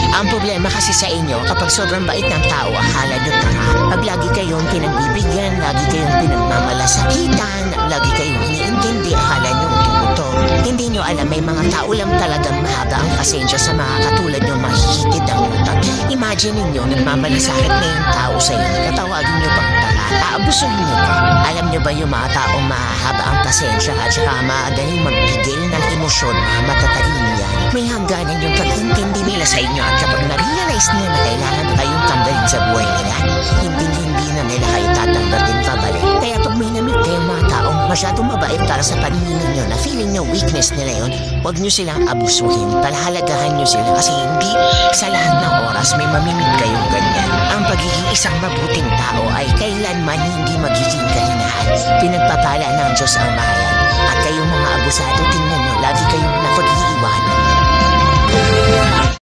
Ang problema kasi sa inyo, kapag sobrang bait ng tao, akala nyo tanga. Pag lagi kayong pinagbibigyan, lagi kayong pinagmamalasakitan, lagi kayong iniintindi, akala nyo uto-uto. Hindi nyo alam, may mga tao lang talagang mahaba ang pasensya sa mga katulad nyo mahihitid ang utak. Imagine ninyo, nagmamalasakit na yung tao sa inyo, katawagin nyo pang tanga, aabusuhin nyo pa. Alam nyo ba yung mga taong mahahaba ang pasensya at saka maagaling magbigay ng emosyon, mga matatalino yan? May hangganan yung pag-intindi nila sa inyo at kapag na-realize nila na kailangan na kayong tanggalin sa buhay nila, hindi na nila kayo tatanggapin pabalik. Kaya pag may namit kayong mga taong masyadong mabait para sa paningin ninyo na feeling nyo weakness nila yun, huwag nyo silang abusuhin. Palahalagahan nyo sila kasi hindi sa lahat ng oras may mamimit kayong ganyan. Ang pagiging isang mabuting tao ay kailanman hindi magiging kahinahan. Pinagpapala ng Diyos ang bayan. At kayong mga abusado, tingnan nyo, lagi kayong napag-iiwanan.